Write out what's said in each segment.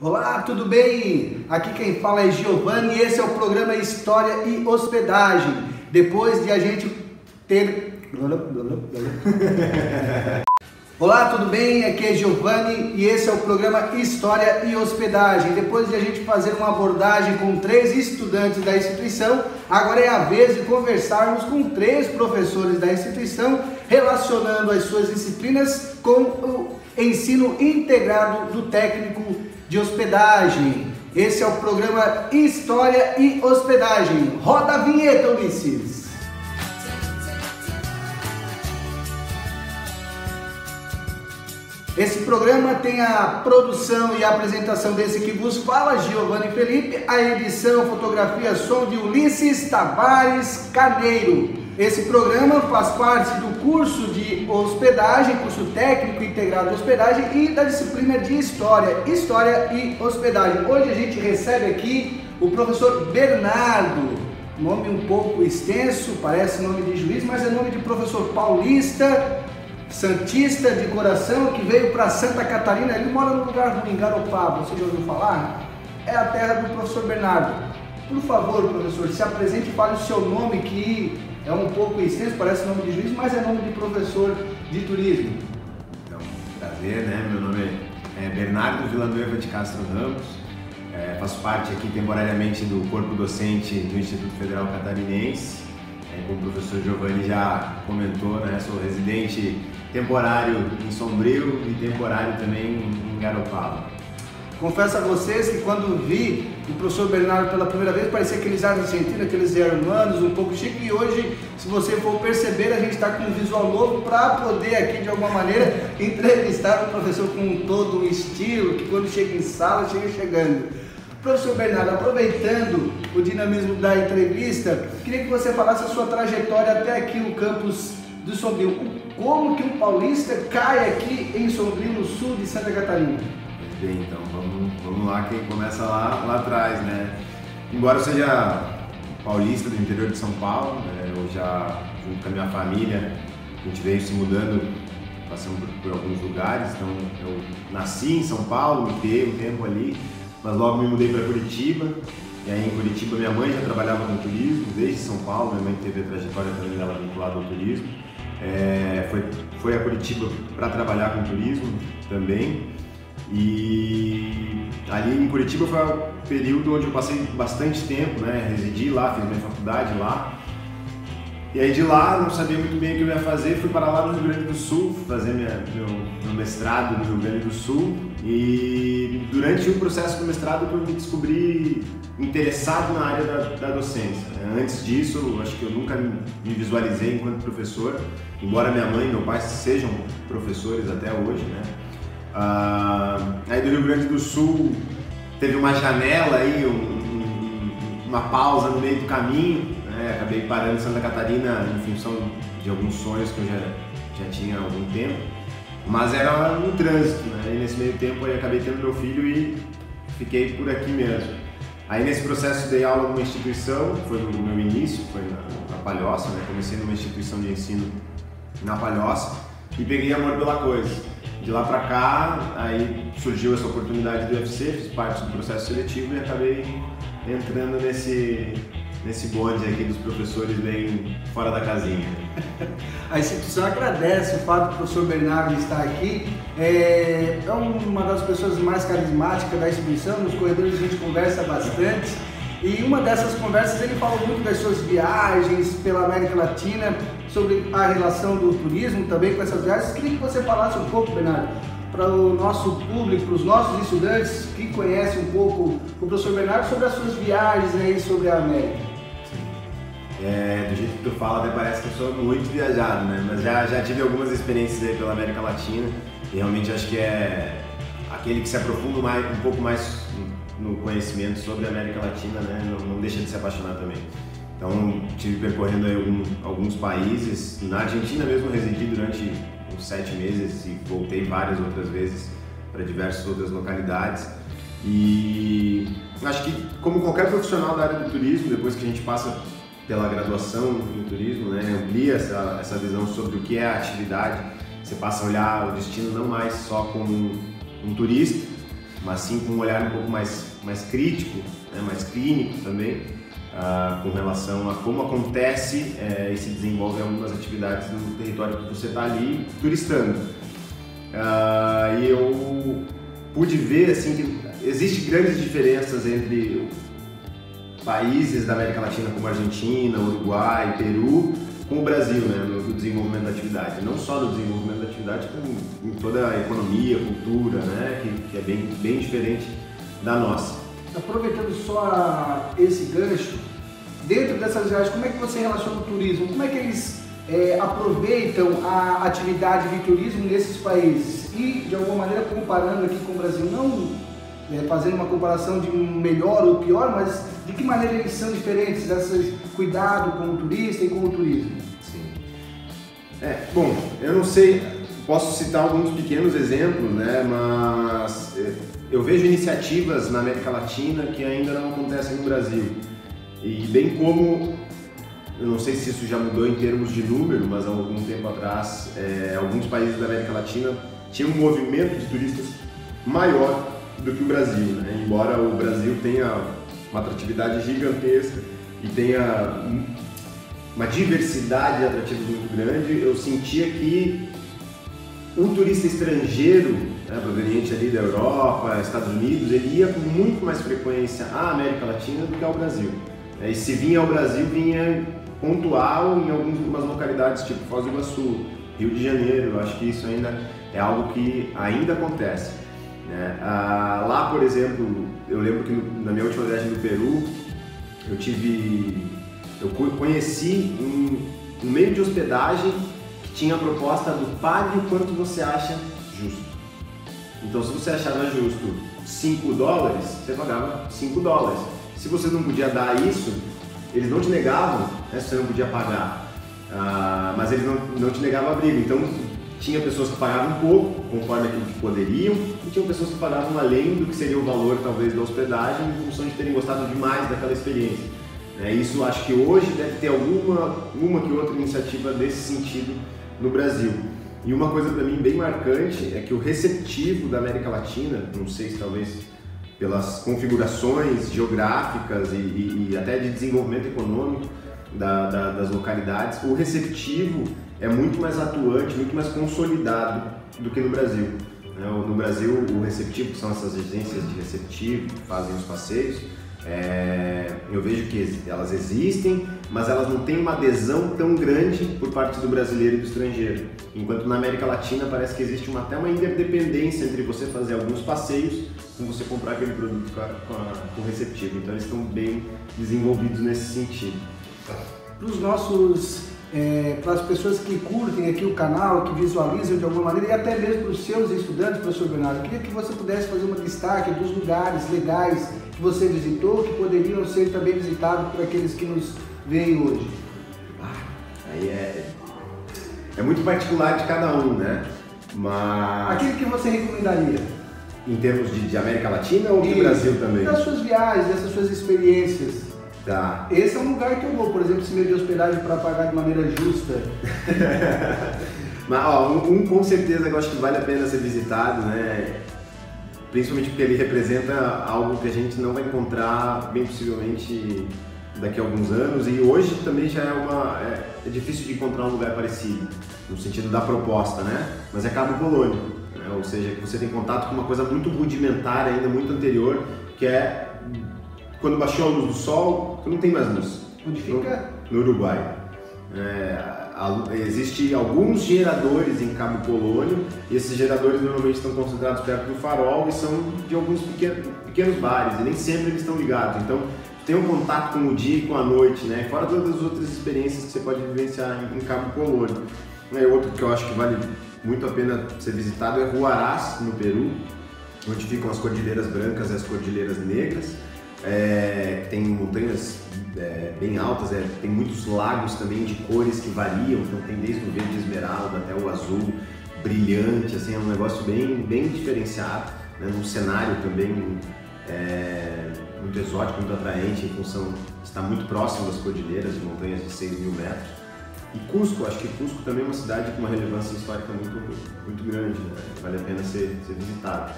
Olá, tudo bem? Aqui quem fala é Giovanni e esse é o programa História e Hospedagem. Depois de a gente ter... Olá, tudo bem? Aqui é Giovanni e esse é o programa História e Hospedagem. Depois de a gente fazer uma abordagem com 3 estudantes da instituição, agora é a vez de conversarmos com 3 professores da instituição, relacionando as suas disciplinas com o ensino integrado do técnico de hospedagem. Esse é o programa História e Hospedagem. Roda a vinheta, Ulisses! Esse programa tem a produção e a apresentação desse que vos fala, Giovanni Felipe, a edição, fotografia, som de Ulisses Tavares Carneiro. Esse programa faz parte do curso de hospedagem, curso técnico integrado de hospedagem e da disciplina de História e Hospedagem. Hoje a gente recebe aqui o professor Bernardo, nome um pouco extenso, parece nome de juiz, mas é nome de professor paulista, santista de coração, que veio para Santa Catarina. Ele mora no lugar do Garopaba, você já ouviu falar? É a terra do professor Bernardo. Por favor, professor, se apresente e fale o seu nome, que é um pouco extenso, parece nome de juiz, mas é nome de professor de turismo. Então, prazer, né? Meu nome é Bernardo Villanueva de Castro Ramos, faço parte aqui temporariamente do corpo docente do Instituto Federal Catarinense. Como o professor Giovanni já comentou, né? Sou residente temporário em Sombrio e temporário também em Garopaba. Confesso a vocês que quando vi o professor Bernardo pela primeira vez, parecia aqueles argentinos, aqueles hermanos, um pouco chique, e hoje, se você for perceber, a gente está com um visual novo para poder aqui, de alguma maneira, entrevistar o professor com todo o estilo, que quando chega em sala, chega chegando. Professor Bernardo, aproveitando o dinamismo da entrevista, queria que você falasse a sua trajetória até aqui no campus do Sombrio. Como que um paulista cai aqui em Sombrio, no sul de Santa Catarina? Bem, então vamos lá, que começa lá atrás, né? Embora eu seja paulista do interior de São Paulo, né, eu já, junto com a minha família, a gente veio se mudando, passando por alguns lugares. Então eu nasci em São Paulo, me criei um tempo ali, mas logo me mudei para Curitiba. E aí em Curitiba minha mãe já trabalhava com turismo, desde São Paulo. Minha mãe teve a trajetória também dela vinculada ao turismo. Foi a Curitiba para trabalhar com turismo também. E ali em Curitiba foi o período onde eu passei bastante tempo, né? Residi lá, fiz minha faculdade lá. E aí de lá, não sabia muito bem o que eu ia fazer, fui para lá no Rio Grande do Sul, fazer meu mestrado no Rio Grande do Sul. E durante o processo do mestrado eu me descobri interessado na área da docência. Antes disso, acho que eu nunca me visualizei enquanto professor, embora minha mãe e meu pai sejam professores até hoje, né? Aí do Rio Grande do Sul teve uma janela aí, uma pausa no meio do caminho, né? Acabei parando em Santa Catarina em função de alguns sonhos que eu já tinha há algum tempo, mas era no trânsito, né? E nesse meio tempo aí acabei tendo meu filho e fiquei por aqui mesmo. Aí nesse processo dei aula numa instituição, foi no meu início, foi na Palhoça, né? Comecei numa instituição de ensino na Palhoça e peguei amor pela coisa. De lá pra cá, aí surgiu essa oportunidade do UFC, fiz parte do processo seletivo e acabei entrando nesse bonde aqui dos professores bem fora da casinha. A instituição agradece o fato do professor Bernardo estar aqui. É uma das pessoas mais carismáticas da instituição, nos corredores a gente conversa bastante. E uma dessas conversas ele falou muito das suas viagens pela América Latina, sobre a relação do turismo também com essas viagens. Queria que você falasse um pouco, Bernardo, para o nosso público, para os nossos estudantes que conhecem um pouco o professor Bernardo, sobre as suas viagens aí sobre a América. Do jeito que tu fala, até parece que eu sou muito viajado, né? Mas já tive algumas experiências aí pela América Latina e realmente acho que é aquele que se aprofunda um pouco mais no conhecimento sobre a América Latina, né? Não deixa de se apaixonar também. Então, estive percorrendo aí alguns países. Na Argentina mesmo residi durante uns 7 meses e voltei várias outras vezes para diversas outras localidades. E acho que, como qualquer profissional da área do turismo, depois que a gente passa pela graduação em turismo, né, amplia essa visão sobre o que é a atividade, você passa a olhar o destino não mais só como um turista, mas sim com um olhar um pouco mais crítico, né, mais clínico também, com relação a como acontece e se desenvolvem algumas atividades no território que você está ali turistando. E eu pude ver assim, que existem grandes diferenças entre países da América Latina como Argentina, Uruguai, Peru, com o Brasil, né, no desenvolvimento da atividade. Não só no desenvolvimento da atividade, como em toda a economia, cultura, né, que é bem diferente da nossa. Aproveitando só esse gancho, dentro dessas viagens, como é que você relaciona o turismo? Como é que eles aproveitam a atividade de turismo nesses países? E, de alguma maneira, comparando aqui com o Brasil, não fazendo uma comparação de melhor ou pior, mas de que maneira eles são diferentes, esse cuidado com o turista e com o turismo? Sim. Bom, eu não sei, posso citar alguns pequenos exemplos, né, mas eu vejo iniciativas na América Latina que ainda não acontecem no Brasil. E bem como, eu não sei se isso já mudou em termos de número, mas há algum tempo atrás, alguns países da América Latina tinham um movimento de turistas maior do que o Brasil, né? Embora o Brasil tenha uma atratividade gigantesca e tenha uma diversidade de atrativos muito grande, eu sentia que o turista estrangeiro, né, proveniente ali da Europa, Estados Unidos, ele ia com muito mais frequência à América Latina do que ao Brasil. E se vinha ao Brasil, vinha pontual em algumas localidades, tipo Foz do Iguaçu, Rio de Janeiro. Eu acho que isso ainda é algo que ainda acontece. Lá, por exemplo, eu lembro que na minha última viagem no Peru, eu conheci um meio de hospedagem que tinha a proposta do pague o quanto você acha justo. Então, se você achava justo $5, você pagava $5. Se você não podia dar isso, eles não te negavam, né, se você não podia pagar, mas eles não te negavam abrigo. Então, tinha pessoas que pagavam um pouco, conforme aquilo que poderiam, e tinha pessoas que pagavam além do que seria o valor, talvez, da hospedagem, em função de terem gostado demais daquela experiência. Isso acho que hoje deve ter uma que outra iniciativa desse sentido no Brasil. E uma coisa para mim bem marcante é que o receptivo da América Latina, não sei se talvez pelas configurações geográficas e até de desenvolvimento econômico das localidades, o receptivo é muito mais atuante, muito mais consolidado do que no Brasil. No Brasil, o receptivo, que são essas agências de receptivo que fazem os passeios, eu vejo que elas existem, mas elas não têm uma adesão tão grande por parte do brasileiro e do estrangeiro. Enquanto na América Latina parece que existe até uma interdependência entre você fazer alguns passeios com você comprar aquele produto com receptivo. Então eles estão bem desenvolvidos nesse sentido. Para as pessoas que curtem aqui o canal, que visualizam de alguma maneira, e até mesmo para os seus estudantes, professor Bernardo, eu queria que você pudesse fazer um destaque dos lugares legais que você visitou, que poderiam ser também visitados por aqueles que nos veem hoje. Aí é muito particular de cada um, né? Mas... aquilo que você recomendaria? Em termos de América Latina ou do Brasil também? Das suas viagens, dessas suas experiências. Tá. Esse é um lugar que eu vou, por exemplo, se meio de hospedagem para pagar de maneira justa. Mas com certeza eu acho que vale a pena ser visitado, né? Principalmente porque ele representa algo que a gente não vai encontrar, bem possivelmente, daqui a alguns anos. E hoje também já é difícil de encontrar um lugar parecido, no sentido da proposta, né? Mas é Cabo Polônio, né? Ou seja, que você tem contato com uma coisa muito rudimentar ainda, muito anterior, que é quando baixou a luz do sol, não tem mais luz. Onde fica? No Uruguai. Existem alguns geradores em Cabo Polônio, e esses geradores normalmente estão concentrados perto do farol e são de alguns pequenos bares, e nem sempre eles estão ligados. Então, tem um contato com o dia e com a noite, né? Fora todas as outras experiências que você pode vivenciar em Cabo Polônio. Outro que eu acho que vale muito a pena ser visitado é Huaraz, no Peru, onde ficam as Cordilheiras Brancas e as Cordilheiras Negras. Tem montanhas bem altas, tem muitos lagos também de cores que variam, então tem desde o verde esmeralda até o azul brilhante, assim, é um negócio bem diferenciado, né? Um cenário também muito exótico, muito atraente, em função de estar muito próximo das cordilheiras, de montanhas de 6.000 metros. E Cusco, acho que Cusco também é uma cidade com uma relevância histórica muito grande, né? Vale a pena ser visitado.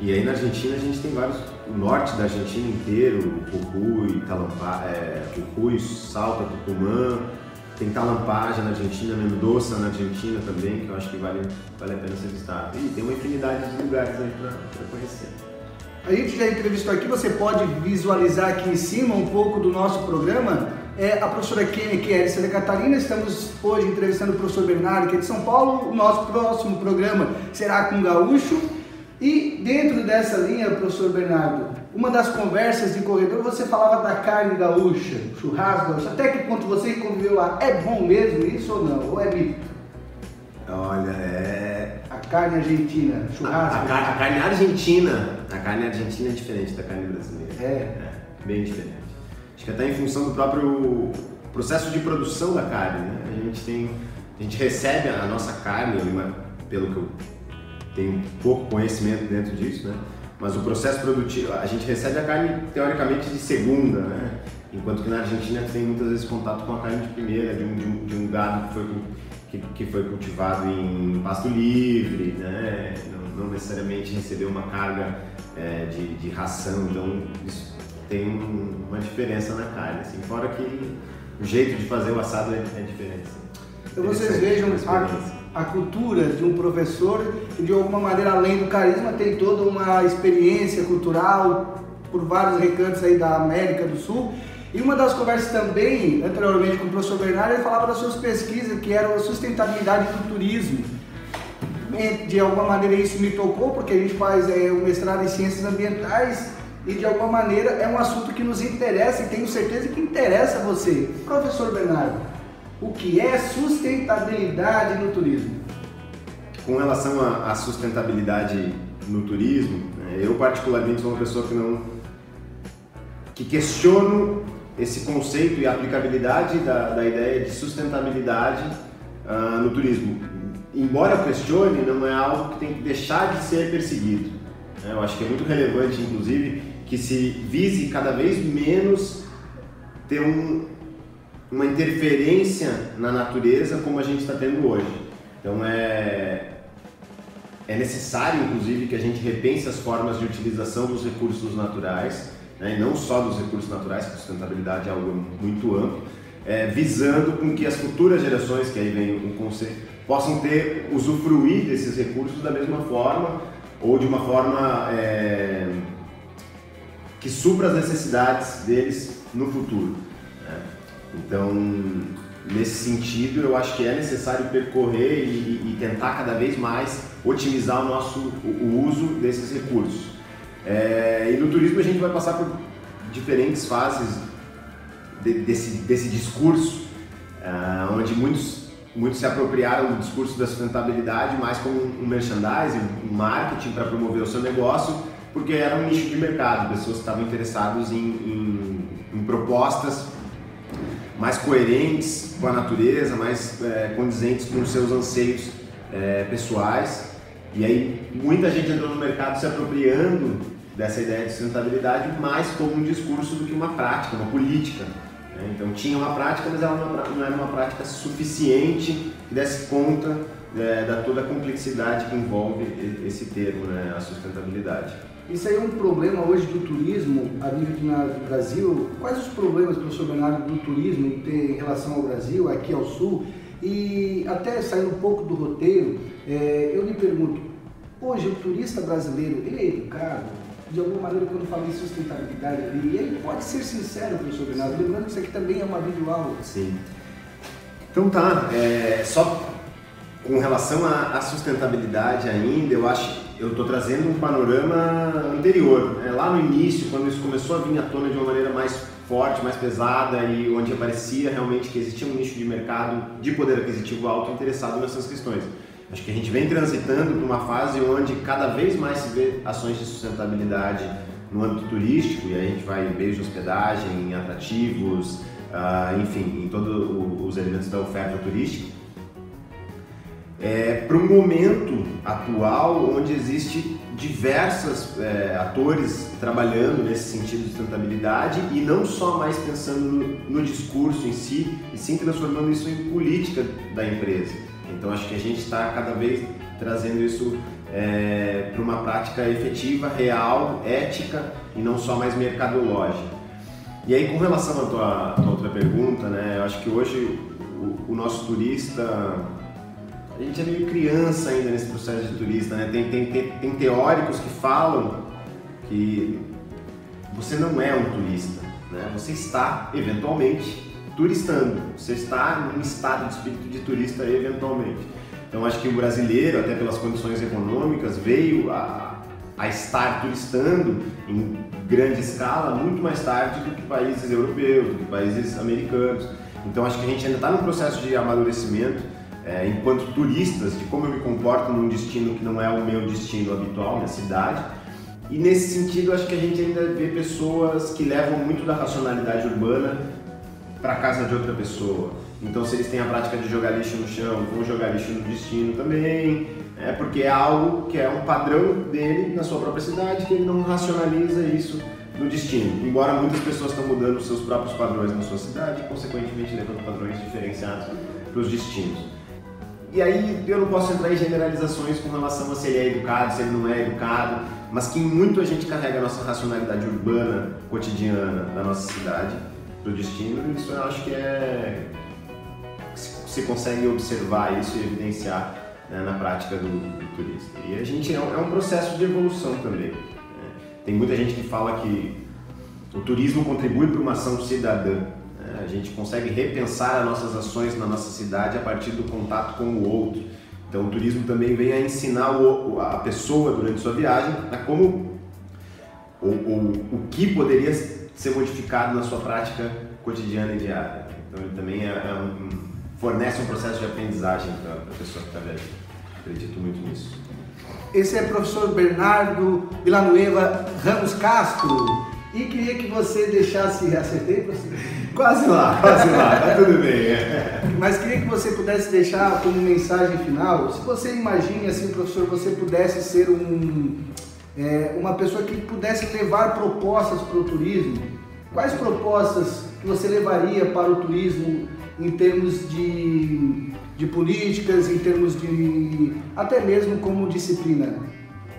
E aí na Argentina a gente tem vários, o norte da Argentina inteiro, Jujuy, Jujuy, Salta, Tucumã, tem Talampagem na Argentina, Mendoza na Argentina também, que eu acho que vale a pena ser visitado. E tem uma infinidade de lugares aí para conhecer. A gente já entrevistou aqui, você pode visualizar aqui em cima um pouco do nosso programa, a professora Kênia, que é de Santa Catarina. Estamos hoje entrevistando o professor Bernardo, que é de São Paulo. O nosso próximo programa será com o Gaúcho. E dentro dessa linha, professor Bernardo, uma das conversas de corredor, você falava da carne gaúcha, churrasco gaúcho. Até que ponto você que conviveu lá, é bom mesmo isso ou não? Ou é mito? Olha, a carne argentina, churrasco. A carne argentina é diferente da carne brasileira. É bem diferente. Acho que até em função do próprio processo de produção da carne, né? A gente recebe a nossa carne, pelo que eu tenho pouco conhecimento dentro disso, né? Mas o processo produtivo, a gente recebe a carne teoricamente de segunda, né? Enquanto que na Argentina tem muitas vezes contato com a carne de primeira, de um gado que foi cultivado em pasto livre, né? Não necessariamente recebeu uma carga de ração, então isso tem uma diferença na carne, assim, fora que o jeito de fazer o assado é diferente. Assim. Então vocês vejam a cultura de um professor que de alguma maneira, além do carisma, tem toda uma experiência cultural por vários recantos aí da América do Sul. E uma das conversas também, anteriormente com o professor Bernardo, ele falava das suas pesquisas, que eram a sustentabilidade do turismo. De alguma maneira isso me tocou, porque a gente faz um mestrado em ciências ambientais e de alguma maneira é um assunto que nos interessa e tenho certeza que interessa a você. Professor Bernardo, o que é sustentabilidade no turismo? Com relação à sustentabilidade no turismo, eu particularmente sou uma pessoa que questiono esse conceito e a aplicabilidade da ideia de sustentabilidade no turismo. Embora eu questione, não é algo que tem que deixar de ser perseguido. Eu acho que é muito relevante, inclusive, que se vise cada vez menos ter uma interferência na natureza como a gente está tendo hoje. Então é necessário, inclusive, que a gente repense as formas de utilização dos recursos naturais, né? E não só dos recursos naturais, que a sustentabilidade é algo muito amplo, visando com que as futuras gerações, que aí vem um conceito, possam usufruir desses recursos da mesma forma ou de uma forma que supra as necessidades deles no futuro. Então, nesse sentido, eu acho que é necessário percorrer e tentar cada vez mais otimizar o uso desses recursos. E no turismo a gente vai passar por diferentes fases desse discurso, onde muitos se apropriaram do discurso da sustentabilidade mais como um merchandising, um marketing para promover o seu negócio, porque era um nicho de mercado, pessoas que estavam interessadas em propostas mais coerentes com a natureza, mais condizentes com os seus anseios pessoais. E aí muita gente entrou no mercado se apropriando dessa ideia de sustentabilidade mais como um discurso do que uma prática, uma política. Então tinha uma prática, mas ela não era uma prática suficiente que desse conta da toda a complexidade que envolve esse termo, né, a sustentabilidade. Isso aí é um problema hoje do turismo a nível do Brasil. Quais os problemas, professor Bernardo, do turismo em relação ao Brasil, aqui ao Sul? E até saindo um pouco do roteiro, eu lhe pergunto, hoje o turista brasileiro, ele é educado? De alguma maneira, quando fala em sustentabilidade, ele pode ser sincero, professor Bernardo, lembrando que isso aqui também é uma videoaula. Sim. Então tá, só com relação à sustentabilidade ainda, eu estou trazendo um panorama anterior, né? Lá no início, quando isso começou a vir à tona de uma maneira mais forte, mais pesada e onde aparecia realmente que existia um nicho de mercado de poder aquisitivo alto interessado nessas questões. Acho que a gente vem transitando por uma fase onde cada vez mais se vê ações de sustentabilidade no âmbito turístico, e aí a gente vai em meios de hospedagem, em atrativos, enfim, em todos os elementos da oferta turística. Para um momento atual onde existe diversos atores trabalhando nesse sentido de sustentabilidade e não só mais pensando no discurso em si, e sim transformando isso em política da empresa. Então acho que a gente está cada vez trazendo isso para uma prática efetiva, real, ética e não só mais mercadológica. E aí, com relação à tua outra pergunta, né, eu acho que hoje o nosso turista, a gente é meio criança ainda nesse processo de turista, né? Tem teóricos que falam que você não é um turista, né? Você está eventualmente turistando, você está num estado de espírito de turista eventualmente. Então acho que o brasileiro, até pelas condições econômicas, veio a estar turistando em grande escala muito mais tarde do que países europeus, do que países americanos. Então acho que a gente ainda está num processo de amadurecimento enquanto turistas, de como eu me comporto num destino que não é o meu destino habitual, minha cidade. E nesse sentido acho que a gente ainda vê pessoas que levam muito da racionalidade urbana para casa de outra pessoa. Então se eles têm a prática de jogar lixo no chão, vão jogar lixo no destino também, porque é algo que é um padrão dele na sua própria cidade, que ele não racionaliza isso no destino. Embora muitas pessoas estão mudando os seus próprios padrões na sua cidade, consequentemente levando padrões diferenciados para os destinos. E aí eu não posso entrar em generalizações com relação a se ele é educado, se ele não é educado, mas que muito a gente carrega a nossa racionalidade urbana, cotidiana da nossa cidade para o destino, e isso eu acho que você consegue observar isso e evidenciar, né, na prática do turista. E a gente é um processo de evolução também, né? Tem muita gente que fala que o turismo contribui para uma ação cidadã, né? A gente consegue repensar as nossas ações na nossa cidade a partir do contato com o outro. Então o turismo também vem a ensinar a pessoa durante sua viagem a como o que poderia ser modificado na sua prática cotidiana e diária. Então ele também fornece um processo de aprendizagem para a pessoa que está viajando. Acredito muito nisso. Esse é o professor Bernardo Villanueva Ramos Castro. E queria que você deixasse... Acertei, professor? Quase lá, tá tudo bem. Mas queria que você pudesse deixar como mensagem final, se você imagine assim, professor, você pudesse ser uma pessoa que pudesse levar propostas para o turismo, quais propostas que você levaria para o turismo em termos de políticas, em termos de até mesmo como disciplina?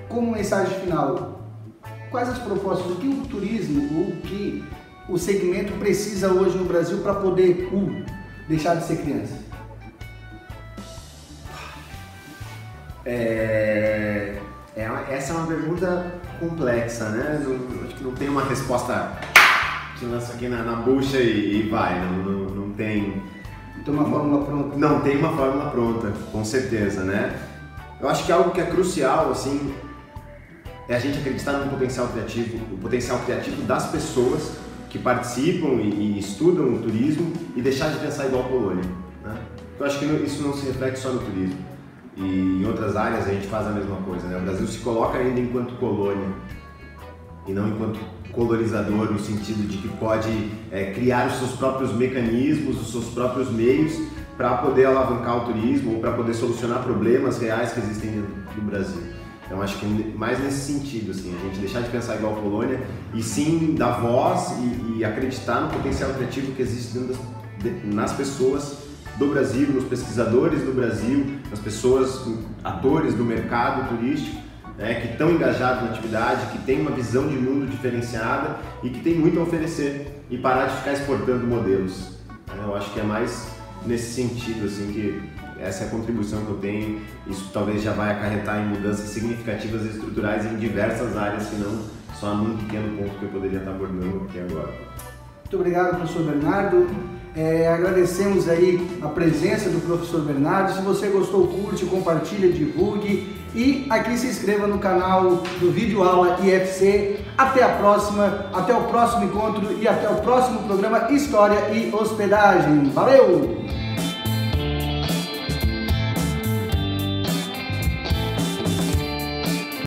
Como mensagem final, quais as propostas, o que o turismo, o que o segmento precisa hoje no Brasil para poder deixar de ser criança? Essa é uma pergunta complexa, né? Acho que não tem uma resposta que lança aqui na bucha e vai, não tem... Tem uma fórmula pronta? Não tem uma fórmula pronta, com certeza, né? Eu acho que algo que é crucial, assim, é a gente acreditar no potencial criativo das pessoas que participam e estudam o turismo e deixar de pensar igual a colônia, né? Eu acho que isso não se reflete só no turismo. E em outras áreas a gente faz a mesma coisa, né? O Brasil se coloca ainda enquanto colônia e não enquanto colonizador, no sentido de que pode criar os seus próprios mecanismos, os seus próprios meios para poder alavancar o turismo ou para poder solucionar problemas reais que existem dentro do Brasil. Então acho que mais nesse sentido, assim, a gente deixar de pensar igual colônia e sim dar voz e acreditar no potencial criativo que existe nas pessoas do Brasil, nos pesquisadores do Brasil, nas pessoas, atores do mercado turístico, que estão engajados na atividade, que têm uma visão de mundo diferenciada e que tem muito a oferecer e parar de ficar exportando modelos. Eu acho que é mais nesse sentido, assim, que essa é a contribuição que eu tenho. Isso talvez já vai acarretar em mudanças significativas e estruturais em diversas áreas, que não só num pequeno ponto que eu poderia estar abordando aqui agora. Muito obrigado, professor Bernardo. Agradecemos aí a presença do professor Bernardo. Se você gostou, curte, compartilha, divulgue e aqui se inscreva no canal do Vídeo Aula IFC. Até a próxima, até o próximo encontro e até o próximo programa História e Hospedagem. Valeu!